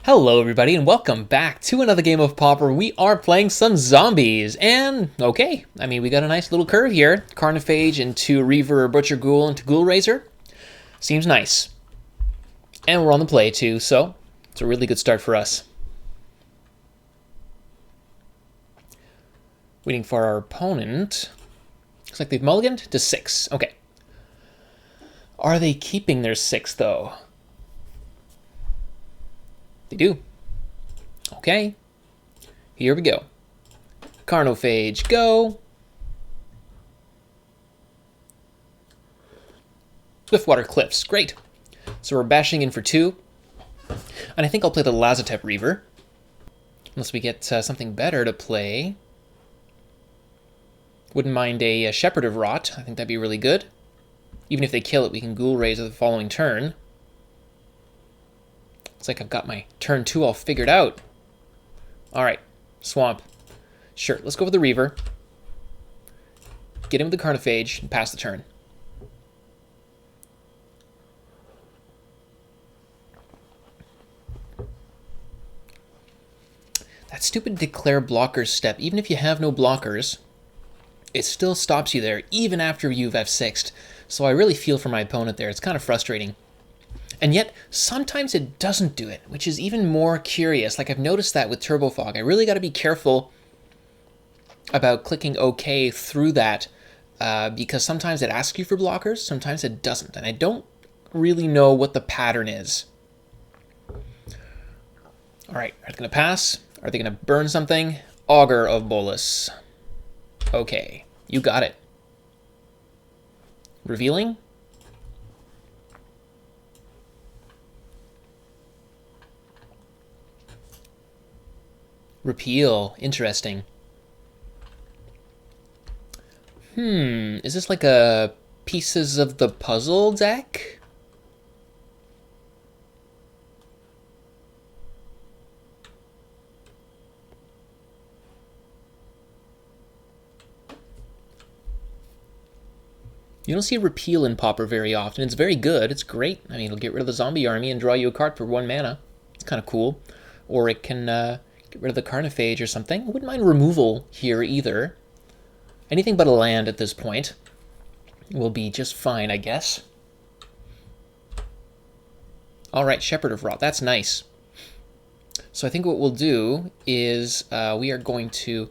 Hello everybody and welcome back to another game of Pauper. We are playing some zombies and okay, we got a nice little curve here. Carnophage into Reaver or Butcher Ghoul into Ghoul Raiser. Seems nice. And we're on the play too, so it's a really good start for us. Waiting for our opponent. Looks like they've mulliganed to 6. Okay. Are they keeping their 6 though? They do. Okay. Here we go. Carnophage, go. Swiftwater Cliffs, great. So we're bashing in for 2. And I think I'll play the Lazotep Reaver. Unless we get something better to play. Wouldn't mind a Shepherd of Rot. I think that'd be really good. Even if they kill it, we can Ghoul Raiser the following turn. Looks like I've got my turn 2 all figured out. Alright, Swamp. Sure, let's go with the Reaver. Get him with the Carnophage and pass the turn. That stupid declare blockers step, even if you have no blockers, it still stops you there, even after you've F6'd. So I really feel for my opponent there. It's kind of frustrating. And yet, sometimes it doesn't do it, which is even more curious. Like, I've noticed that with Turbo Fog. I really got to be careful about clicking OK through that, because sometimes it asks you for blockers, sometimes it doesn't. And I don't really know what the pattern is. All right, are they going to pass? Are they going to burn something? Augur of Bolus. Okay, you got it. Revealing? Repeal. Interesting. Is this like a Pieces of the Puzzle deck? You don't see Repeal in Pauper very often. It's very good. It's great. I mean, it'll get rid of the zombie army and draw you a card for 1 mana. It's kind of cool. Or it can get rid of the Carnophage or something. I wouldn't mind removal here either. Anything but a land at this point will be just fine, I guess. All right, Shepherd of Rot. That's nice. So I think what we'll do is we are going to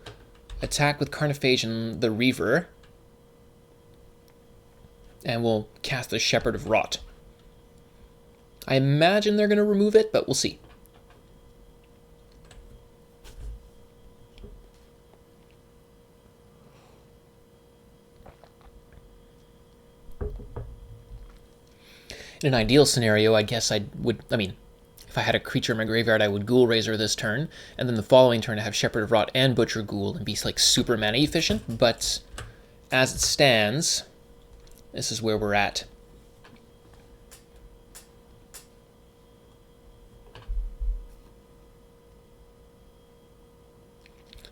attack with Carnophage and the Reaver. And we'll cast the Shepherd of Rot. I imagine they're going to remove it, but we'll see. In an ideal scenario, I guess if I had a creature in my graveyard, I would Ghoul Raiser this turn, and then the following turn I have Shepherd of Rot and Butcher Ghoul and be like super mana efficient, but as it stands, this is where we're at.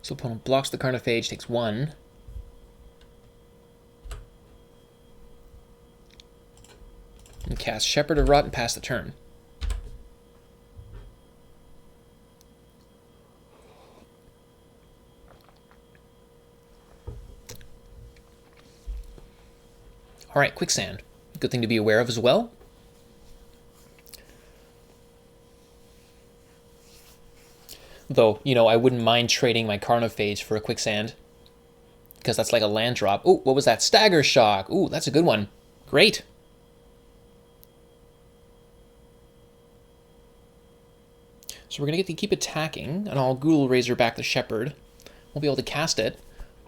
So opponent blocks the Carnophage, takes 1. And cast Shepherd of Rot and pass the turn. All right, Quicksand. Good thing to be aware of as well. Though, I wouldn't mind trading my Carnophage for a Quicksand, because that's like a land drop. Oh, what was that? Stagger Shock. Ooh, that's a good one. Great. So we're going to get to keep attacking, and I'll Ghoul Raiser back the Shepherd. Won't be able to cast it.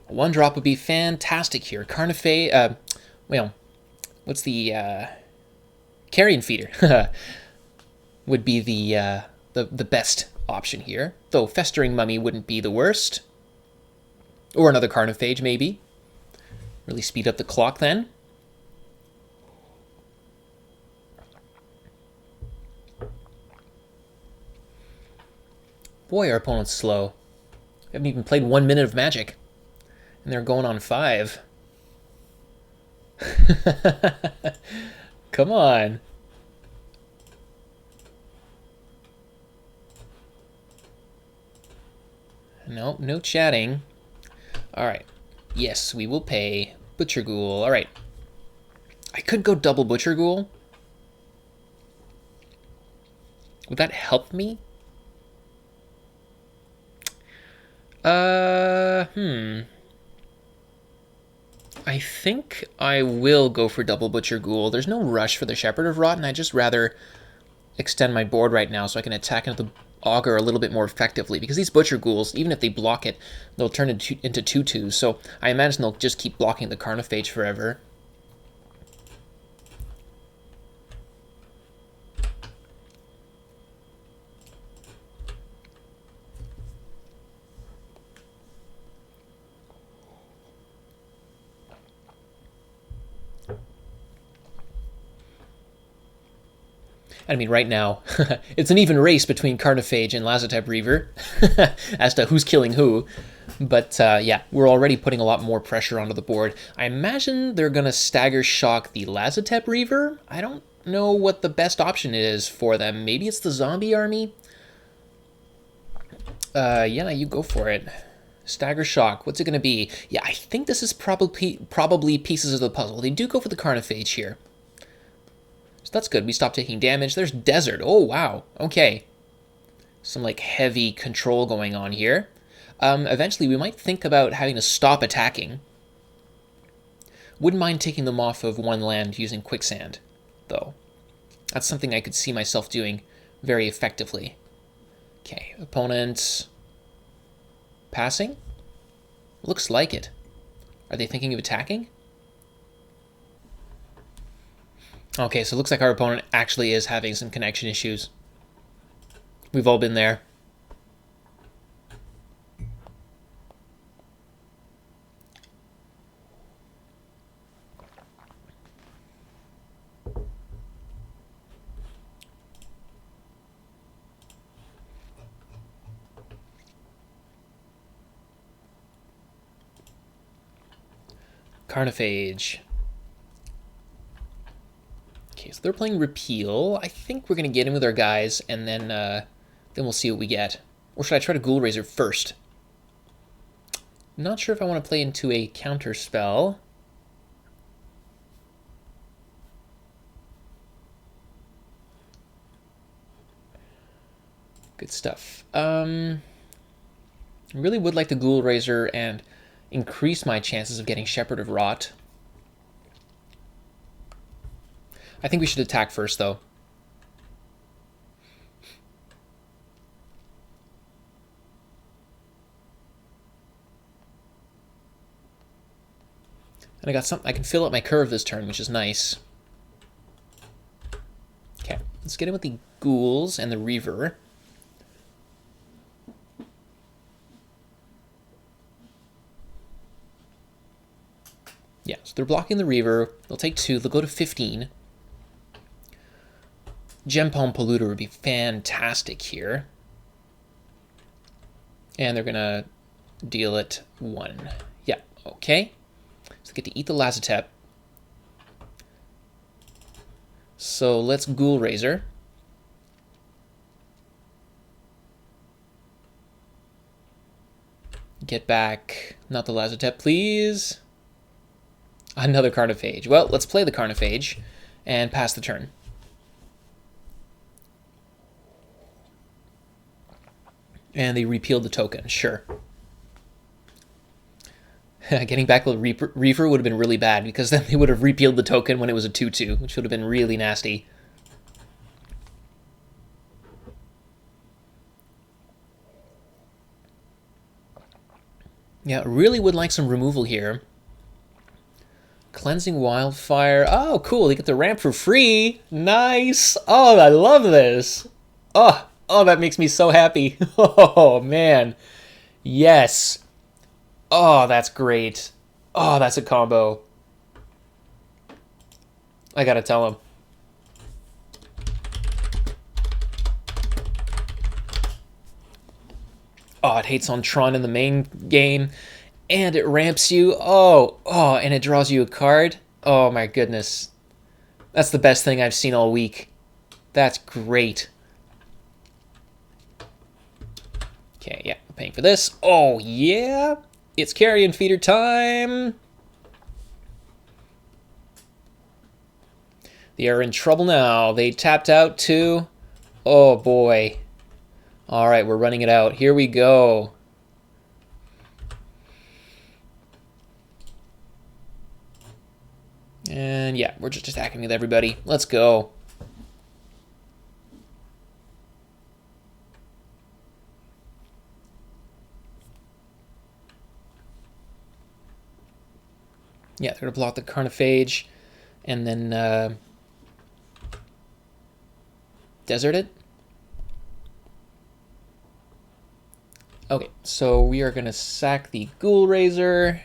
A 1-drop would be fantastic here. Carnophage, what's the, Carrion Feeder would be the best option here. Though Festering Mummy wouldn't be the worst. Or another Carnophage, maybe. Really speed up the clock then. Boy, our opponent's slow. We haven't even played 1 minute of Magic. And they're going on 5. Come on. No, no chatting. All right. Yes, we will pay. Butcher Ghoul. All right. I could go double Butcher Ghoul. Would that help me? I think I will go for double Butcher Ghoul. There's no rush for the Shepherd of Rot, and I'd just rather extend my board right now so I can attack into the Augur a little bit more effectively. Because these Butcher Ghouls, even if they block it, they'll turn into 2/2s. So I imagine they'll just keep blocking the Carnophage forever. I mean, right now, it's an even race between Carnophage and Lazotep Reaver as to who's killing who. But yeah, we're already putting a lot more pressure onto the board. I imagine they're going to stagger shock the Lazotep Reaver. I don't know what the best option is for them. Maybe it's the zombie army? Yeah, you go for it. Stagger shock. What's it going to be? Yeah, I think this is probably pieces of the puzzle. They do go for the Carnophage here. That's good. We stopped taking damage. There's Desert. Oh, wow. Okay. Some, like, heavy control going on here. Eventually, we might think about having to stop attacking. Wouldn't mind taking them off of one land using Quicksand, though. That's something I could see myself doing very effectively. Okay. Opponent passing? Looks like it. Are they thinking of attacking? Okay, so it looks like our opponent actually is having some connection issues. We've all been there. Carnophage. Okay, so they're playing Repeal. I think we're going to get in with our guys, and then we'll see what we get. Or should I try to Ghoul Razor first? Not sure if I want to play into a counter spell. Good stuff. I really would like the Ghoul Razor and increase my chances of getting Shepherd of Rot. I think we should attack first, though. And I got something. I can fill up my curve this turn, which is nice. Okay, let's get in with the Ghouls and the Reaver. Yeah, so they're blocking the Reaver. They'll take 2. They'll go to 15. Gem Palm Polluter would be fantastic here. And they're going to deal it 1. Yeah, okay. So they get to eat the Lazotep. So let's Ghoul Razor. Get back, not the Lazotep, please. Another Carnophage. Well, let's play the Carnophage and pass the turn. And they repealed the token, sure. Getting back with Reaver would have been really bad, because then they would have repealed the token when it was a 2/2, which would have been really nasty. Yeah, really would like some removal here. Cleansing Wildfire. Oh, cool. They get the ramp for free. Nice. Oh, I love this. Oh, that makes me so happy. Oh, man. Yes. Oh, that's great. Oh, that's a combo. I gotta tell him. Oh, it hates on Tron in the main game. And it ramps you. Oh, and it draws you a card. Oh, my goodness. That's the best thing I've seen all week. That's great. Okay, yeah, we're paying for this. Oh, yeah. It's carrion feeder time. They are in trouble now. They tapped out too. Oh, boy. All right, we're running it out. Here we go. And yeah, we're just attacking with everybody. Let's go. Yeah, they're going to block the Carnophage and then desert it. Okay, so we are going to sack the Ghoul Raiser.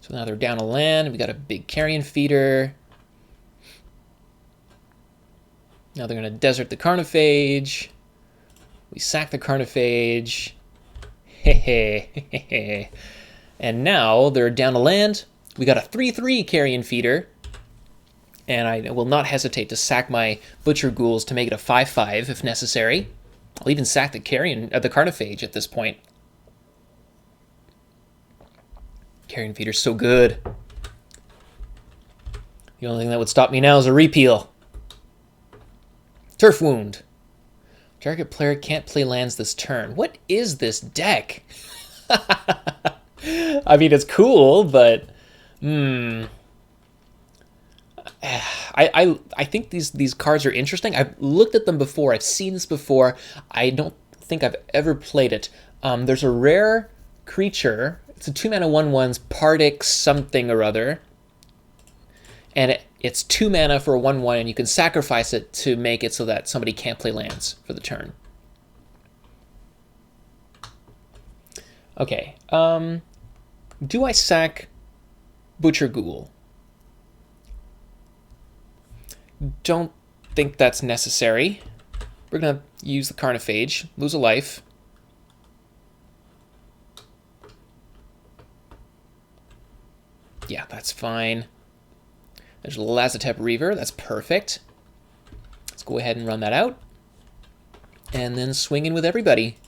So now they're down a land. We got a big carrion feeder. Now they're going to desert the Carnophage. We sack the Carnophage. Hehe. And now they're down a land. We got a 3/3 carrion feeder. And I will not hesitate to sack my Butcher Ghouls to make it a 5/5 if necessary. I'll even sack the Carnophage at this point. Carrion feeder's so good. The only thing that would stop me now is a repeal. Turf Wound. Target player can't play lands this turn. What is this deck? I mean, it's cool, but I think these cards are interesting. I've looked at them before. I've seen this before. I don't think I've ever played it. There's a rare creature. It's a 2-mana 1/1's Pardix something or other. And it's 2 mana for a 1/1, and you can sacrifice it to make it so that somebody can't play lands for the turn. Okay. Do I sack Butcher Ghoul? Don't think that's necessary. We're going to use the Carnophage, lose a life. Yeah, that's fine. There's Lazotep Reaver. That's perfect. Let's go ahead and run that out. And then swing in with everybody.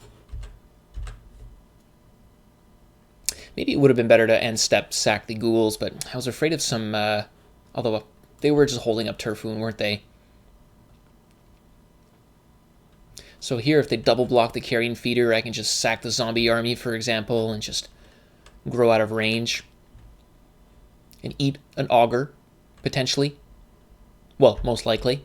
Maybe it would have been better to end step sack the Ghouls, but I was afraid of some... although they were just holding up Turf Wound, weren't they? So here, if they double block the Carrion Feeder, I can just sack the Zombie Army, for example, and just grow out of range. And eat an Augur, potentially. Well, most likely.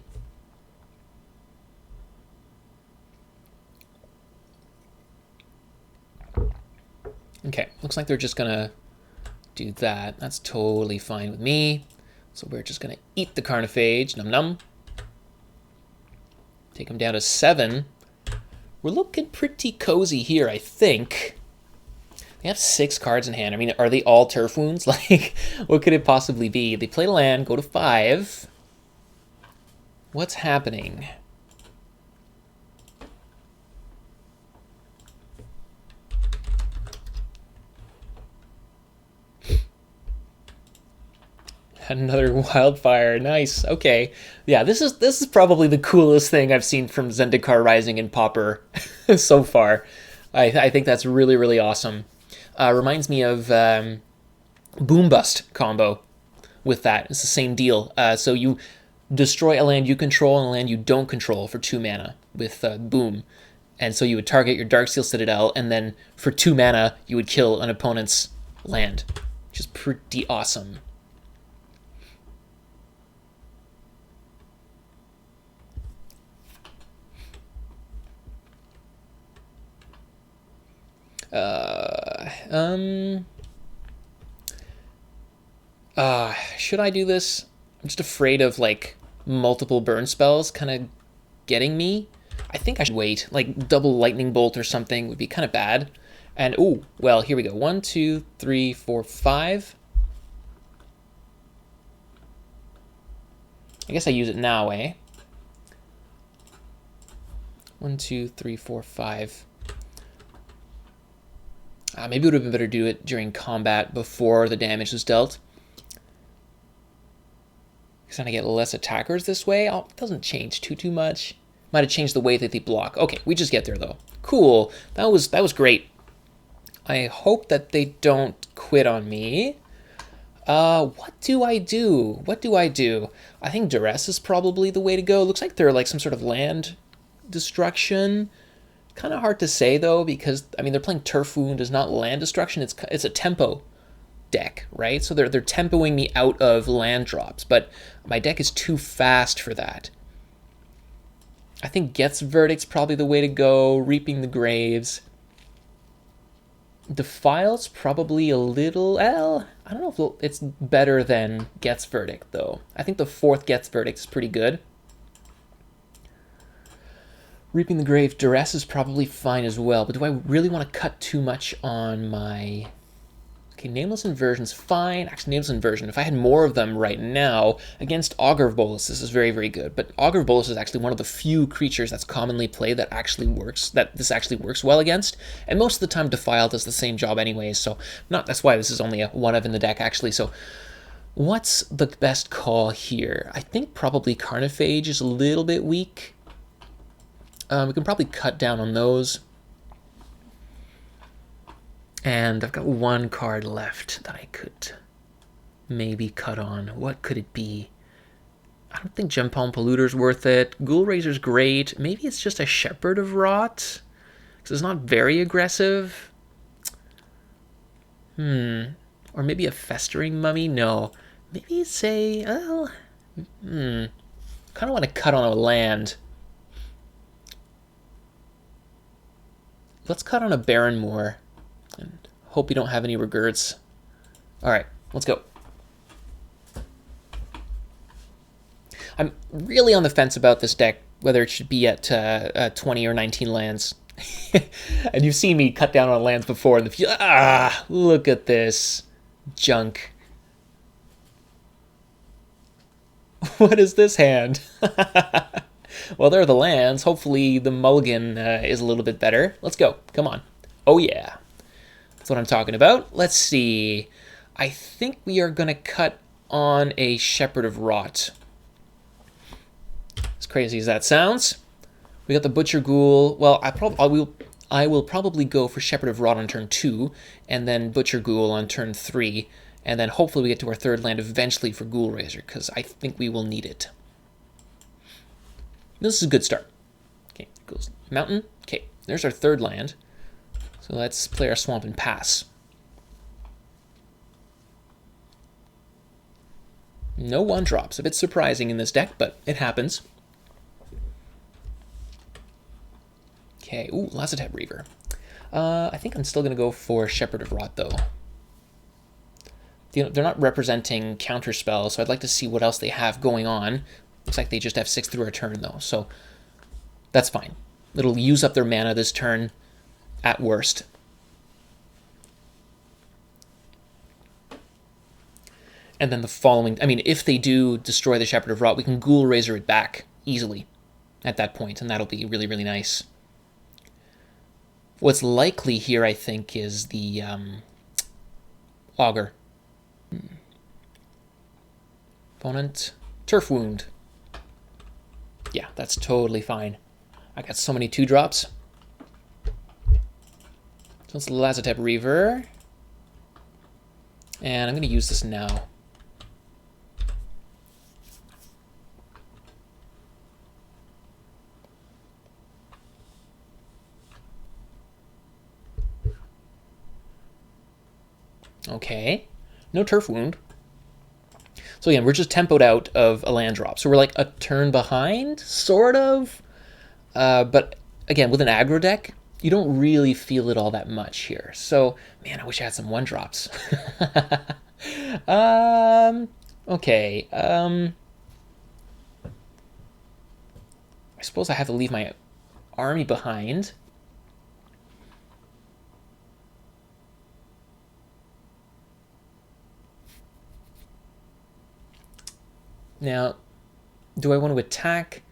Okay, looks like they're just gonna do that. That's totally fine with me. So we're just gonna eat the Carnophage, num num. Take them down to 7. We're looking pretty cozy here, I think. They have 6 cards in hand. I mean, are they all Turf Wounds? Like, what could it possibly be? They play land, go to 5. What's happening? Another Wildfire. Nice. Okay. Yeah, this is probably the coolest thing I've seen from Zendikar Rising and Pauper so far. I think that's really, really awesome. Reminds me of Boom Bust combo with that. It's the same deal. So you destroy a land you control and a land you don't control for 2 mana with Boom. And so you would target your Darksteel Citadel, and then for 2 mana, you would kill an opponent's land, which is pretty awesome. Should I do this? I'm just afraid of, like, multiple burn spells kind of getting me. I think I should wait. Like, double Lightning Bolt or something would be kind of bad. And, ooh, well, here we go. 1, 2, 3, 4, 5. I guess I use it now, eh? 1, 2, 3, 4, 5. Maybe it would have been better to do it during combat before the damage was dealt. Because then I get less attackers this way. Oh, it doesn't change too much. Might have changed the way that they block. Okay, we just get there though. Cool. That was great. I hope that they don't quit on me. What do I do? What do I do? I think duress is probably the way to go. Looks like they're like some sort of land destruction. Kind of hard to say though, because I mean they're playing Turf Wound is not land destruction. It's a tempo deck, right? So they're tempoing me out of land drops, but my deck is too fast for that. I think Get's Verdict's probably the way to go. Reaping the Graves. Defile's probably a little... Well, I don't know if it's better than Get's Verdict, though. I think the 4th Get's Verdict is pretty good. Reaping the Grave, Duress is probably fine as well, but do I really want to cut too much on my... Okay, Nameless Inversion's fine. Actually, Nameless Inversion, if I had more of them right now, against Augur of Bolas, this is very, very good. But Augur of Bolas is actually one of the few creatures that's commonly played that actually works, that this actually works well against. And most of the time, Defile does the same job anyways, so that's why this is only a 1-of in the deck, actually. So what's the best call here? I think probably Carnophage is a little bit weak. We can probably cut down on those. And I've got 1 card left that I could maybe cut on. What could it be? I don't think Gempalm Polluter's worth it. Ghoul Razor's great. Maybe it's just a Shepherd of Rot, because it's not very aggressive. Or maybe a Festering Mummy? No. Maybe it's a... Well... kind of want to cut on a land. Let's cut on a Barren Moor. And hope we don't have any regrets. Alright, let's go. I'm really on the fence about this deck, whether it should be at 20 or 19 lands. And you've seen me cut down on lands before, and look at this junk. What is this hand? Well, there are the lands. Hopefully the mulligan is a little bit better. Let's go. Come on. Oh, yeah. That's what I'm talking about. Let's see. I think we are going to cut on a Shepherd of Rot. As crazy as that sounds. We got the Butcher Ghoul. Well, I will probably go for Shepherd of Rot on turn 2, and then Butcher Ghoul on turn 3, and then hopefully we get to our 3rd land eventually for Ghoul Razor, because I think we will need it. This is a good start. Okay, goes Mountain. Okay, there's our 3rd land. So let's play our Swamp and pass. No 1-drops. A bit surprising in this deck, but it happens. Okay, ooh, Lazotep Reaver. I think I'm still going to go for Shepherd of Rot, though. They're not representing counterspells, so I'd like to see what else they have going on. Looks like they just have 6 through our turn, though, so that's fine. It'll use up their mana this turn, at worst. And then the following... I mean, if they do destroy the Shepherd of Rot, we can Ghoul Razor it back easily at that point, and that'll be really, really nice. What's likely here, I think, is the Augur. Opponent, Turf Wound. Yeah, that's totally fine. I got so many 2-drops. So it's Lazotep Reaver. And I'm going to use this now. Okay. No Turf Wound. So again, we're just tempoed out of a land drop. So we're like a turn behind, sort of. But again, with an aggro deck, you don't really feel it all that much here. So, man, I wish I had some 1-drops. Okay. I suppose I have to leave my army behind. Now, do I want to attack,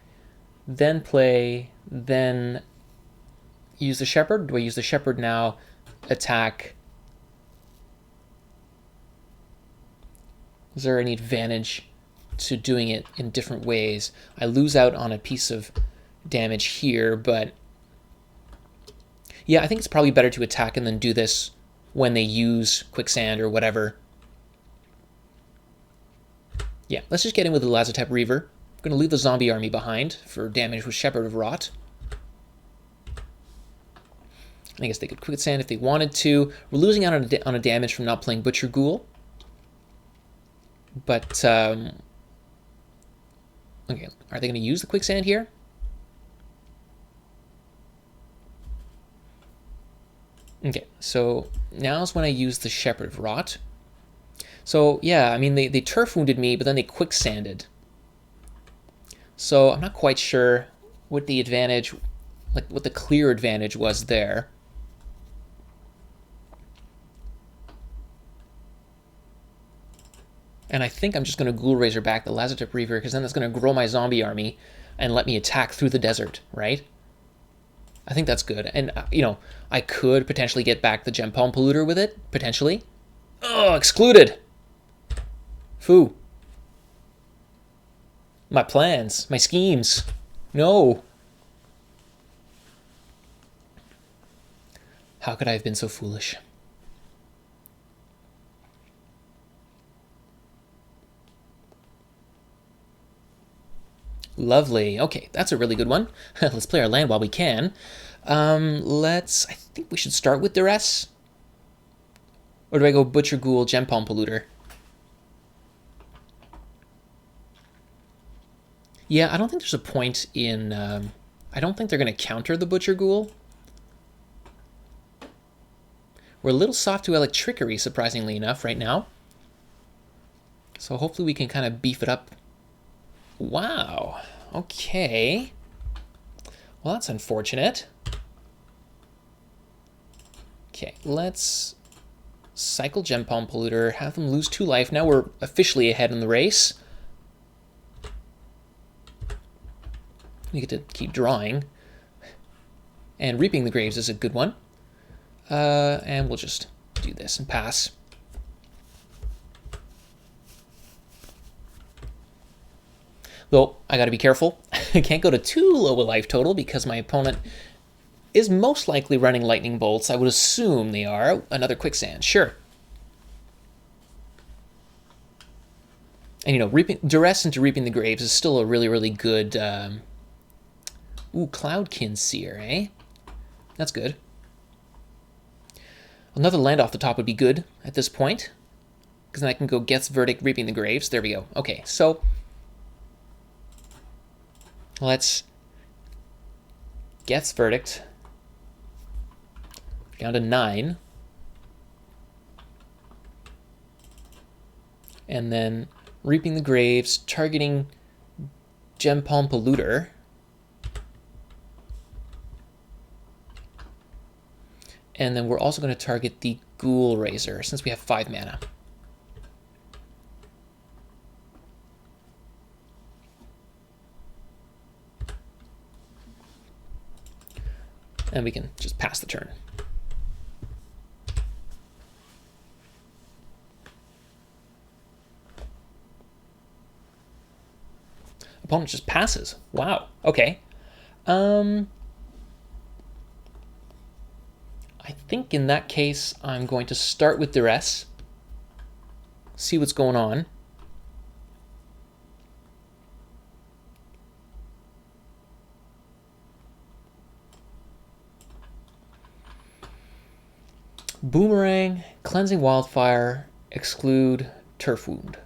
then play, then use the Shepherd? Do I use the Shepherd now, attack? Is there any advantage to doing it in different ways? I lose out on a piece of damage here, but yeah, I think it's probably better to attack and then do this when they use quicksand or whatever. Yeah, let's just get in with the Lazotep Reaver. I'm going to leave the zombie army behind for damage with Shepherd of Rot. I guess they could quicksand if they wanted to. We're losing out on a damage from not playing Butcher Ghoul. But, okay, are they going to use the quicksand here? Okay, so now's when I use the Shepherd of Rot. So, yeah, I mean, they turf wounded me, but then they quicksanded. So I'm not quite sure what the advantage, like what the clear advantage was there. And I think I'm just going to Ghoul Razor back the Lazotep Reaver, because then that's going to grow my zombie army and let me attack through the desert, right? I think that's good. And, you know, I could potentially get back the Gem Palm Polluter with it, potentially. Oh, excluded! Foo. My plans, my schemes. No. How could I have been so foolish? Lovely. Okay, that's a really good one. Let's play our land while we can. I think we should start with Duress. Or do I go Butcher Ghoul, Gem Palm Polluter? Yeah, I don't think there's a point in... I don't think they're going to counter the Butcher Ghoul. We're a little soft to Electrickery, surprisingly enough, right now. So hopefully we can kind of beef it up. Wow. Okay. Well, that's unfortunate. Okay, let's cycle Gem Palm Polluter, have them lose 2 life. Now we're officially ahead in the race. We get to keep drawing. And Reaping the Graves is a good one. And we'll just do this and pass. Though, I gotta be careful. I can't go to too low a life total because my opponent is most likely running Lightning Bolts. I would assume they are. Another Quicksand, sure. And, you know, Duress into Reaping the Graves is still a really, really good... Ooh, Cloudkin Seer, eh? That's good. Another land off the top would be good at this point. Because then I can go Geth's Verdict, Reaping the Graves. There we go. Okay, so... let's Geth's Verdict down to 9. And then Reaping the Graves, targeting Gem Palm Polluter. And then we're also going to target the Ghoul Razor, since we have 5 mana. And we can just pass the turn. Opponent just passes. Wow. Okay. I think in that case, I'm going to start with Duress. See what's going on. Boomerang, Cleansing Wildfire, exclude Turf Wound.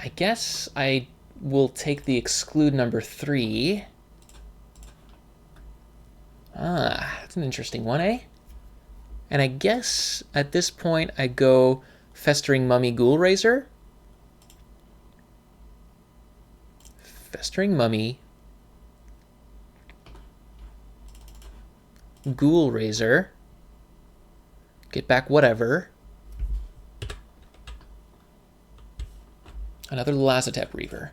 I guess I will take the exclude number 3. That's an interesting one, eh? And I guess at this point I go Festering Mummy Ghoul Razor. Festering Mummy Ghoul Razor. Get back whatever. Another Lazotep Reaver.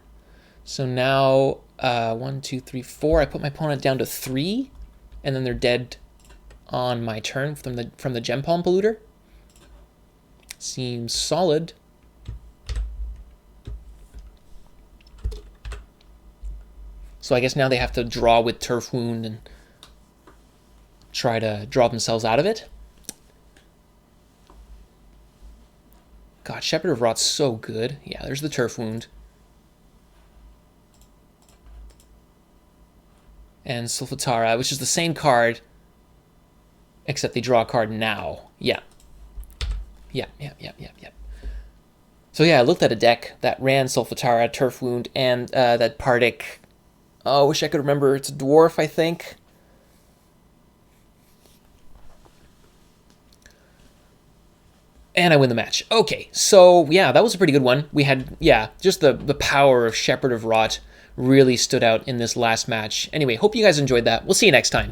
So now 1, 2, 3, 4. I put my opponent down to 3, and then they're dead on my turn from the Gem Palm Polluter. Seems solid. So I guess now they have to draw with Turf Wound and try to draw themselves out of it. God, Shepherd of Rot's so good. Yeah, there's the Turf Wound. And Sulfatara, which is the same card, except they draw a card now. Yeah. Yeah. So yeah, I looked at a deck that ran Sulfatara, Turf Wound, and that Pardic. Oh, I wish I could remember. It's a dwarf, I think. And I win the match. Okay, so yeah, that was a pretty good one. We had, yeah, just the power of Shepherd of Rot really stood out in this last match. Anyway, hope you guys enjoyed that. We'll see you next time.